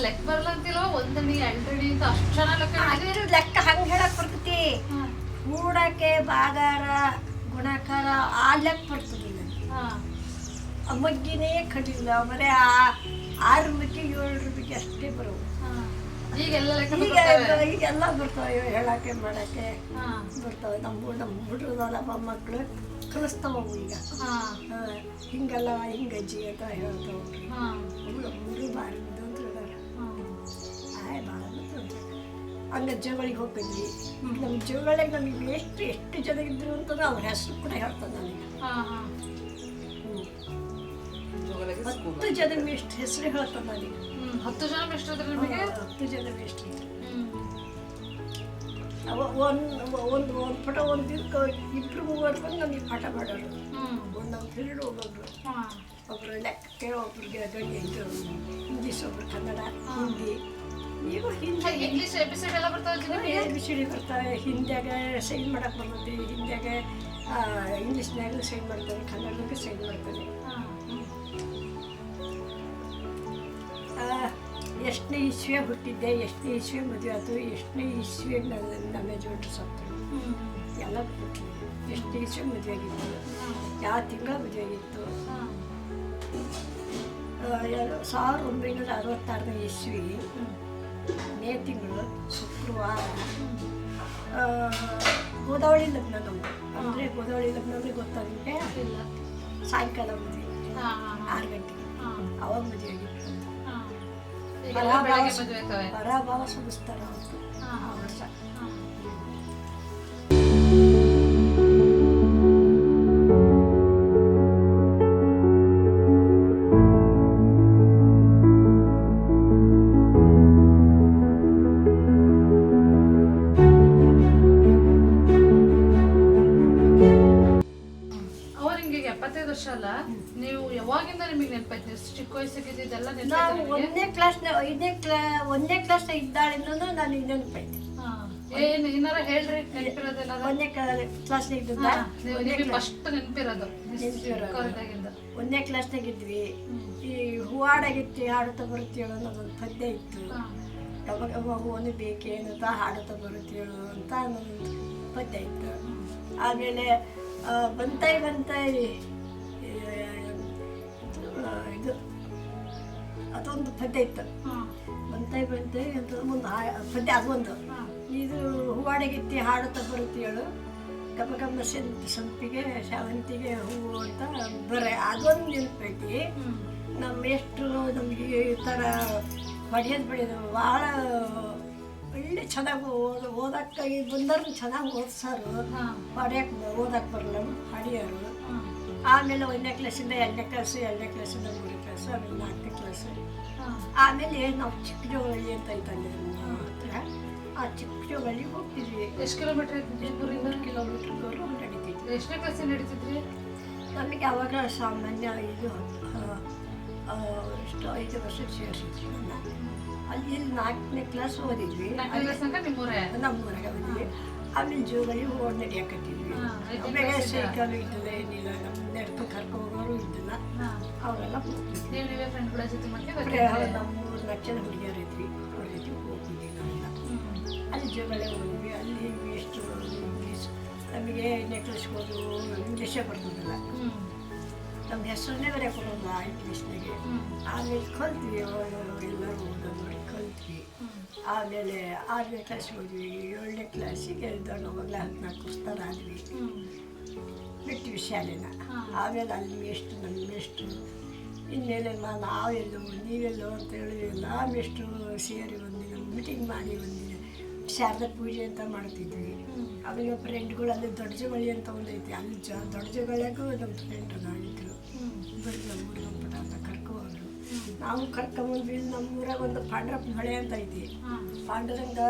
ಲೆಕ್ಕ ಬರಲ್ಲ ಅಂತಿಲ್ವ, ಒಂದಣಿ ಎರಡಣಿ ಅಂತ ಅಷ್ಟು ಜನ ಅಷ್ಟು ಲೆಕ್ಕ ಹಂಗೆ ಹೇಳಕ್ ಬರ್ತೈತಿ. ಕೂಡಕ್ಕೆ ಬಾಗಾರ ಗುಣಾಕಾರ ಆ ಲೆಕ್ಕ ಬರ್ತದಿಲ್ಲ. ಮಗ್ಗಿನೇ ಕಡಿಲ್ಲ, ಬರೀ 6 ರೂಪಾಯಿಗೆ 7 ರೂಪಾಯಿಗೆ ಅಷ್ಟೇ ಬರೋವು. ಈಗೆಲ್ಲ ಈಗೆಲ್ಲ ಬರ್ತಾವೆ, ಹೇಳಕ್ಕೆ ಮಾಡಕ್ಕೆ ಬರ್ತಾವೆ. ನಮ್ಮ ಹುಡುಗರದಲ್ಲಪ್ಪ ಮಕ್ಕಳು ಕಲಿಸ್ತಾವು ಈಗ. ಹಿಂಗಲ್ಲ ಹಿಂಗಜ್ಜಿ ಅಂತ ಹೇಳ್ತಾವ. ಹುಡುಗರು ಭಾರಿ ಬುದ್ಧಿವಂತರಿದಾರ. ಭಾಳ ಬುದ್ಧಿವಂತರು. ಹಂಗೆ ಜಗಳಿಗೆ ಹೋಗಿದ್ವಿ. ಈಗ ನಮ್ಮ ಜಗಳಿಗೆ ನಮಗೆ ಎಷ್ಟು ಜನ ಇದ್ರು ಅಂತಂದ್ರೆ ಅವ್ರ ಹೆಸರು ಕೂಡ ಹೇಳ್ತಾರೆ ನನಗೆ. 10 ಜನ ಎಷ್ಟು ಹೆಸರು ಹೇಳ್ತಾರೆ ನನಗೆ. 10 ಜನ ಎಷ್ಟು ಇದ್ರೆ ನಿಮಗೆ? 10 ಜನ ಎಷ್ಟು ಇದ್ರು. ಒಂದು ಪಟ ಒಂದು ದಿನಕ್ಕೆ 2-3 ಬಂದು ನಮಗೆ ಪಾಠ ಮಾಡೋರು. ಒಂದೊಂದು ಪೀರಿಯಡ್ ಒಬ್ಬರು ಲೆಕ್ಕಕ್ಕೆ, ಒಬ್ರಿಗೆ ಇಂಗ್ಲೀಷ್, ಒಬ್ರು ಕನ್ನಡ, ಹಿಂದಿ. ಈಗ ಹಿಂದಿ ಇಂಗ್ಲೀಷ್ ಎಪಿಸೋಡ್ ಎಲ್ಲ ಬರ್ತಾವೆ, ABCD ಬರ್ತಾವೆ. ಹಿಂದಿಯಾಗ ಸೈನ್ ಮಾಡಕ್ಕೆ ಬರ್ತೈತಿ, ಹಿಂದಿಯಾಗ ಇಂಗ್ಲೀಷ್ನಾಗ ಸೈನ್ ಮಾಡ್ತಾರೆ, ಕನ್ನಡದಾಗ ಸೈನ್ ಮಾಡ್ತಾರೆ. ಎಷ್ಟನೇ ಇಸ್ವಿಯಾಗ ಹುಟ್ಟಿದ್ದೆ, ಎಷ್ಟನೇ ಇಸ್ವಿ ಮದುವೆ ಆಯ್ತು, ಎಷ್ಟನೇ ಇಸ್ವಿಯಾಗ ನಮ್ಮ ಯಜಮಾನ್ರು ಸತ್ತರು ಎಲ್ಲ ಬಿಟ್ಟು. ಎಷ್ಟನೇ ಇಸ್ವಿ ಮದುವೆ ಆಗಿತ್ತು, ಯಾವ ತಿಂಗಳ ಮದುವೆ ಆಗಿತ್ತು. 1966ನೇ ಇಸ್ವಿ ಮೇ ತಿಂಗಳು ಶುಕ್ರವಾರ ಗೋದಾವಳಿ ಲಗ್ನ ನಮ್ಮದು. ಅಂದರೆ ಗೋದಾವಳಿ ಲಗ್ನ ಅಂದರೆ ಗೊತ್ತಾ ನಿಮಗೆ? ಸಾಯಂಕಾಲ ಮದುವೆ 6 ಗಂಟೆಗೆ ಅವಾಗ ಮದುವೆ ಆಗಿತ್ತು. ಪರಾಭಾವ ಸುಗಿಸ್ತಾರೆ ಅವತ್ತು ಆ ವರ್ಷ. ಅಲ್ಲ, ನೀವು ಯಾವಾಗಿಂದ ನಿಮಗೆ ನೆನಪೈತೆ? ಚಿಕ್ಕ ವಯಸ್ಸಿಗೆ ಇದೆಲ್ಲ ನಾವು 1ನೇ ಕ್ಲಾಸ್ ಇದ್ದಾಳಿಂದ ನನಗೆ ನೆನಪೈತೆ. ಏನಾರ ಹೇಳ್ರಿ ನೆನಪಿರೋದೆಲ್ಲ. 1ನೇ ಕ್ಲಾಸ್ನಾಗ ಫಸ್ಟ್ ನೆನಪಿರೋದು 1ನೇ ಕ್ಲಾಸ್ನಾಗ ಇದ್ವಿ. ಈ ಹೂವಾಡಾಗಿತ್ತು, ಹಾಡುತ್ತಾ ಬರುತ್ತೇಳು ಅನ್ನೋದೊಂದು ಪದ್ಯ ಇತ್ತು. ಗಬ ಹೂವನ್ನು ಬೇಕೇನಂತ ಹಾಡುತ್ತಾ ಬರುತ್ತೇಳು ಅಂತ ಅನ್ನೋದೊಂದು ಪದ್ಯ ಇತ್ತು. ಆಮೇಲೆ ಬಂತಾಯಿ ಇದು ಅದೊಂದು ಪದ್ಯ ಇತ್ತು. ಬಂತಾಯಿ ಅಂತ ಒಂದು ಪದ್ಯ, ಅದೊಂದು. ಇದು ಹೂವಾಡಗಿತ್ತಿ ಹಾಡುತ್ತಾ ಬರುತ್ತೇಳು, ಗಮ ಗಮ ಸಂಪಿಗೆ ಶಾವಂತಿಗೆ ಹೂವು ಅಂತ ಬರೇ ಅದೊಂದು ನೆನಪೈತಿ. ನಮ್ಮ ಎಷ್ಟು ನಮಗೆ ಈ ಥರ ಹೊಡೆಯೋದು ಭಾಳ ಒಳ್ಳೆ ಚೆನ್ನಾಗಿ ಓದಕ್ಕೆ ಬಂದವ್ರನ್ನ ಚೆನ್ನಾಗಿ ಓದಿಸೋರು. ಹೊಡ್ಯಕ್ಕೆ ಓದಕ್ಕೆ ಬರಲ್ಲ, ಹೊಡಿಯೋರು. ಆಮೇಲೆ 1ನೇ ಕ್ಲಾಸಿಂದ 2ನೇ ಕ್ಲಾಸು, 2ನೇ ಕ್ಲಾಸಿಂದ 3ನೇ ಕ್ಲಾಸು, ಆಮೇಲೆ 4ನೇ ಕ್ಲಾಸು. ಆಮೇಲೆ ನಾವು ಚಿಕ್ಕ ಜೋಗಳಿ ಅಂತ ಇದ್ದಂಗೆ ನಮ್ಮ ಹತ್ರ. ಆ ಚಿಕ್ಕ ಜೋಗಳಿಗೆ ಹೋಗ್ತಿದ್ವಿ. ಎಷ್ಟು ಕಿಲೋಮೀಟ್ರ್ ಇದ್ದಿದ್ವಿ? 300 ಕಿಲೋಮೀಟ್ರ್ವರೆಗೂ ನಡೀತಿದ್ವಿ. ಎಷ್ಟನೇ ಕ್ಲಾಸಿಗೆ ನಡೀತಿದ್ವಿ? ನಮಗೆ ಅವಾಗ ಸಾಮಾನ್ಯ ಇದು ಎಷ್ಟು 5 ವರ್ಷ ಸೇರಿಸಿದ್ವಿ. ಅಲ್ಲಿ 4ನೇ ಕ್ಲಾಸ್ ಓದಿದ್ವಿ. ನಮ್ಮೂರಾಗ ಓದಿದ್ವಿ. ಆಮೇಲೆ ಜೋಗಳಿ ಓಡ್ ನಡಿಯಾಕತ್ತಿದ್ವಿ. ಆಮೇಲೆ ಸೈಕಲ್ ಇದ್ದಿಲ್ಲ, ಏನಿಲ್ಲ. ನಮ್ಮ ನೆಡ್ತು ಕರ್ಕೊ ಹೋಗೋರು ಇದ್ದಿಲ್ಲ. ಅವರೆಲ್ಲ ಹೋಗ್ತಿದ್ವಿ. ನಮ್ಮ 3 ಲಕ್ಷದ ಹುಡುಗಿಯರು ಇದ್ವಿ. ಅವ್ರ ಜೊತೆ ಹೋಗ್ತಿದ್ವಿ ನಾವೆಲ್ಲ. ಅಲ್ಲಿ ಜೋಗಳಿ ಹೋದ್ವಿ. ಅಲ್ಲಿ ಎಷ್ಟು ಇಂಗ್ಲೀಷ್ ನಮಗೆ ನೆಕ್ಲೆಸ್ಗೆ ಹೋದು ಇಂಗ್ಲೀಷೇ ಬರ್ತಿದ್ದಿಲ್ಲ. ನಮ್ಮ ಹೆಸರನ್ನೇ ಬರೀ ಕೊಡೋಲ್ಲ ಇಂಗ್ಲೀಷ್ನಾಗೆ. ಆಮೇಲೆ ಕಲ್ತ್ವಿ, ಎಲ್ಲರೂ ಓದೋದು ಕಲ್ತ್ವಿ. ಆಮೇಲೆ 6ನೇ ಕ್ಲಾಸಿಗೆ ಹೋದ್ವಿ. 7ನೇ ಕ್ಲಾಸಿಗೆ ದೊಡ್ಡವಾಗಲೇ 14 ವರ್ಷ ಆದ್ವಿ. ಬಿಟ್ವಿ ಶಾಲೆನ. ಆಮೇಲೆ ಅಲ್ಲಿ ಎಷ್ಟು ನಮ್ಮ ಮೇಷ್ಟ್ರು ಇನ್ನೇನೆ ನಾವೆಲ್ಲೋ ನೀವೆಲ್ಲೋ ಅಂತೇಳಿ ಎಲ್ಲ ಮೇಷ್ಟ್ರು ಸೇರಿ ಒಂದಿನ ಮೀಟಿಂಗ್ ಮಾಡಿ ಒಂದಿನ ಶಾರದಾ ಪೂಜೆ ಅಂತ ಮಾಡ್ತಿದ್ವಿ. ಆಮೇಲೆ ಫ್ರೆಂಡ್ಗಳಲ್ಲಿ ದೊಡ್ಡ ಜೋಗಳಿ ಅಂತ ಒಂದೈತಿ. ಅಲ್ಲಿ ದೊಡ್ಡ ಜೋಗಳಿಗೂ ನಮ್ಮ ಫ್ರೆಂಡ್ ಆಗಿದ್ರು. ಬರೀ ನಮ್ಮೂರು ನಮ್ಮ ಪಟ ಅಂತ ಕರ್ಕೋದ್ರು. ನಾವು ಕರ್ಕೊಂಬಂದ್ವಿ. ನಮ್ಮೂರಾಗ ಒಂದು ಪಾಂಡ್ರಪ್ಪನ ಹೊಳೆ ಅಂತ ಐತಿ. ಪಾಂಡುರಂಗ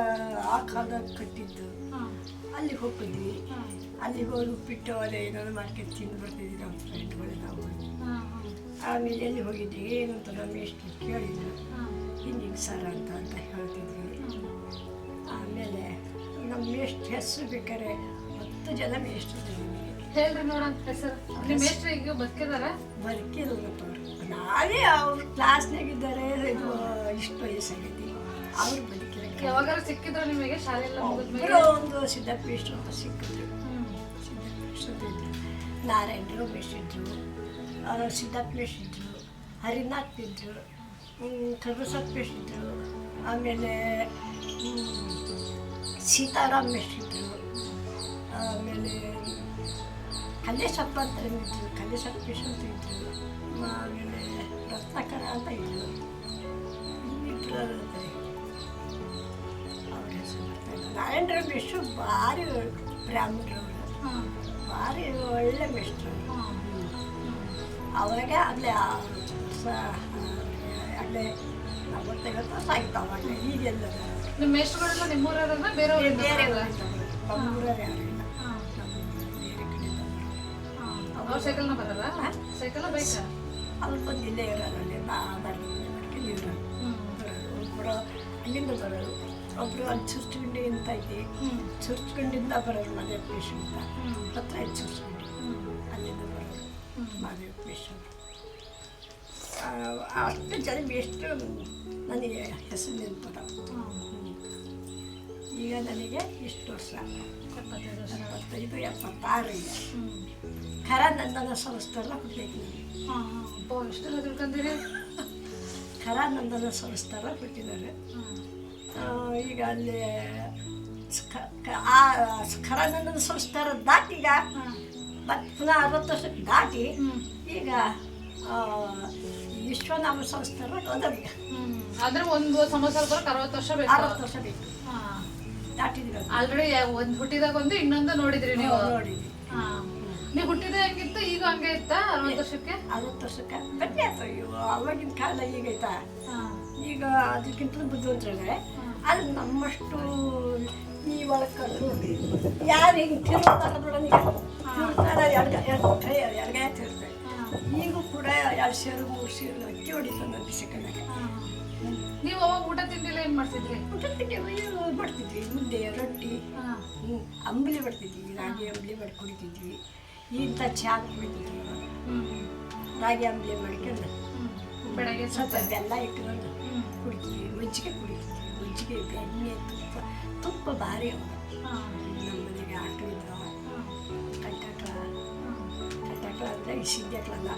ಆ ಕಾಲದಾಗ ಕಟ್ಟಿದ್ದು. ಅಲ್ಲಿ ಹೋಗಿದ್ವಿ. ಅಲ್ಲಿ ಹೋಗಿ ಉಪ್ಪಿಟ್ಟು ಅದೇ ಏನಾದ್ರು ಮಾಡ್ಕೊಂಡು ತಿಂದು ಬರ್ತಿದ್ವಿ ನಮ್ಮ ಫ್ರೆಂಡ್ಗಳೇ ನಾವು. ಆಮೇಲೆ ಎಲ್ಲಿ ಹೋಗಿದ್ವಿ ಏನಂತ ನಮ್ಮ ಎಷ್ಟು ಕೇಳಿದ್ರು. ಹಿಂಗೆ ಸರ ಅಂತ ಹೇಳ್ತಿದ್ವಿ. ಆಮೇಲೆ ನಮ್ಮ ಎಷ್ಟು ಹೆಸರು ಬೇಕಾರೆ 10 ಜನ ಮೇಷ್ಟ್ರು ಹೇಳ್ರಿ ನೋಡೋಣ ಹೆಸರು. ನಿಮ್ಮ ಮೇಷ್ಟ್ರು ಈಗ ಬದುಕಿದಾರ? ಬದುಕಿಲ್ಲ ಅವರು. ನಾವೇ ಅವ್ರ ಕ್ಲಾಸ್ನಾಗಿದ್ದಾರೆ, ಇದು ಇಷ್ಟು ವಯಸ್ಸಾಗೈತಿ ಅವ್ರು ಬದುಕಿಲ್ಲ. ಯಾವಾಗಾರು ಸಿಕ್ಕಿದ್ರು ನಿಮಗೆ ಶಾಲೆಯೆಲ್ಲ ಮುಗಿದ್ಮೇಲೆ? ಒಬ್ಬರು ಒಂದು ಸಿದ್ದಪ್ಪೇಶ್ವರ ಅಂತ ಸಿಕ್ಕಿದ್ರು. ಸಿದ್ದಪ್ಪೇಶ್ವರ ಇದ್ರು, ನಾರಾಯಣರು ಮೇಷ್ಟ್ರು, ಸಿದ್ದಪ್ಪೇಶ್ ಇದ್ರು, ಹರಿನಾಥ್ ಇದ್ರು, ಕರ್ಬಸಪ್ಪೇಶ್ ಇದ್ರು, ಆಮೇಲೆ ಸೀತಾರಾಮ್ ಮೇಷ್ಟ್ರು, ಆಮೇಲೆ ಕಲ್ಲೇಶಪ್ಪ ಅಂತ ಇದ್ರು, ಕಲ್ಲೇಶಪ್ಪೇಶ್ ಅಂತ ಇದ್ರು, ಆಮೇಲೆ ರತ್ನಾಕರ ಅಂತ ಇದ್ರು, ಇನ್ನಿಬ್ರು ಅಂತಾರೆ ಅವ್ರ ಹೆಸರು ಬರ್ತಾಯಿದ್ರು. ನಾರಾಯಣರ ಮೇಷ್ಟ್ರು ಭಾರಿ ಬ್ರಾಹ್ಮಣರವರು, ಭಾರಿ ಒಳ್ಳೆ ಮೇಷ್ಟ್ರು. ಅವಾಗ ಅಲ್ಲೇ ಅಲ್ಲೇ 40-50 ವರ್ಷ ಆಗಿತ್ತು ಅವಾಗಲೇ. ಈಗೆಲ್ಲ ನಿಮ್ಮ ಮೇಷ್ಟ್ರುಗಳೆಲ್ಲ ನಿಮ್ಮೂರವ್ರನ್ನ ಬೇರೆಯವ್ರು? ಬೇರೆ ನಮ್ಮೂರವ್ರು ಯಾರು ಇಲ್ಲ, ಬೇರೆ ಕಡೆ ಅವ್ರು ಸೈಕಲ್ನ ಬರಲ್ಲ? ಸೈಕಲ್ ಬೈಕ ಅವ್ರು ಬಂದು ಇಲ್ಲೇ ಇರೋರಲ್ಲಿ ಬಾಡಿಗೆ ಮನೆ ಮಾಡ್ಕೊಂಡು ಇರೋರು. ಒಬ್ಬರು ಅಲ್ಲಿಂದ ಬರೋರು, ಒಬ್ಬರು ಅಲ್ಲಿ ಚುರ್ಚುಗುಂಡಿ ಅಂತ ಐತಿ, ಚುರ್ಚುಗುಂಡಿಂದ ಬರೋರು ಮದುವೆ ಪೇಶ್ ಅಂತ ಹತ್ರ ಐತಿ ಚುರ್ಚುಗುಂಡಿ, ಅಲ್ಲಿಂದ ಬರೋರು ಮದುವೆ ಪೇಶ್. ಅಷ್ಟು ಜನ ಎಷ್ಟು ನನಗೆ ಹೆಸರು ನೆನಪದ. ಈಗ ನನಗೆ ಇಷ್ಟು ವರ್ಷ 75, 76 ಈಗ. ಖರಾನಂದನ ಸಂಸ್ಥೆಲ್ಲ ಹುಟ್ಟೈತಿ ನನಗೆ. ಇಷ್ಟೆಲ್ಲ ತಿಳ್ಕೊಂಡಿರಿ? ಖರಾನಂದನ ಸಂಸ್ಥೆಲ್ಲ ಹುಟ್ಟಿದ್ದಾರೆ. ಈಗ ಅಲ್ಲಿ ಆ ಖರಾನಂದನ ಸಂಸ್ಥಾರ ದಾಟೀಗ ಮತ್ತೆ ಪುನಃ 60 ವರ್ಷಕ್ಕೆ ದಾಟಿ ಈಗ ವಿಶ್ವನಾಮ ಸಂಸ್ಥಾನ ಹೋದವೀಗ. ಆದ್ರೆ ಒಂದು ಸಂವತ್ಸರ ಬರಕ್ಕೆ 60 ವರ್ಷ ಬೇಕು. 60 ವರ್ಷ ಬೇಕು ದಾಟಿದ್ವಿ. ಆಲ್ರೆಡಿ ಒಂದು ಹುಟ್ಟಿದಾಗ ಒಂದು ಇನ್ನೊಂದು ನೋಡಿದ್ರಿ ನೀವು? ನೋಡಿದ್ವಿ. ನೀವು ಹುಟ್ಟಿದ ಹೆಂಗಿತ್ತು? ಈಗ ಹಂಗೆ ಇತ್ತ? 60 ವರ್ಷಕ್ಕೆ 60 ವರ್ಷಕ್ಕೆ ಬನ್ನಿ ಆಯ್ತು. ಅವಾಗಿನ ಕಾಲ ಈಗೈತಾ? ಈಗ ಅದಕ್ಕಿಂತ ಬುದ್ಧಿವಂತರೇ. ಅದು ನಮ್ಮಷ್ಟು ಈ ಒಳಕಲ್ಲು ಯಾರು ಹಿಂಗೆ ತಿರುಗ್ತಾರ ನೋಡೋಣ, ತಿರುಗ್ತಾರ ಎಡಗಾಯ ತಿರುಗ್ತಾರೆ. ಈಗೂ ಕೂಡ 2 ಸೇರು 3 ಸೇರು ಅಕ್ಕಿ ಹೊಡಿತ ನನ್ನ ಸಿಕ್ಕದಾಗ. ನೀವು ಅವಾಗ ಊಟ ತಿಂಡಿಲ್ಲ ಏನು ಮಾಡ್ತಿದ್ರಿ? ಊಟ ತಿಂಡಿ ಮಾಡ್ತಿದ್ವಿ, ಮುದ್ದೆ ರೊಟ್ಟಿ, ಅಂಬಲಿ ಮಾಡ್ತಿದ್ವಿ, ರಾಗಿ ಅಂಬಲಿ ಮಾಡಿ ಕುಡಿತಿದ್ವಿ. ಇಂಥ ಚಹಾ ಕುಡಿತಿದ್ವಿ, ರಾಗಿ ಅಂಬಲಿ ಮಾಡ್ಕೊಂಡು ಬೆಳಗ್ಗೆ ಸ್ವಲ್ಪ ಬೆಲ್ಲ ಇಟ್ಕೊಂಡು ಕುಡಿತೀವಿ. ಮಜ್ಜಿಗೆ ಕುಡಿತೀವಿ, ಮಜ್ಜಿಗೆ ಬೆಣ್ಣೆ ತುಪ್ಪ ಭಾರಿ ಅವ. ನಮ್ಮ ಮನೆಗೆ ಆಟೋ ಇದ್ದಾವ, ಕಟ್ಟಾಕ್ಳ ಅಂದರೆ ಈ ಸಿದ್ದಕ್ಳಲ್ಲ,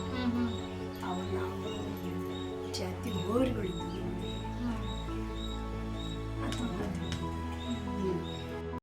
ಅವು ನಾವು ಜಾತಿ ಬೋರ್ಗಳಿದ್ವು.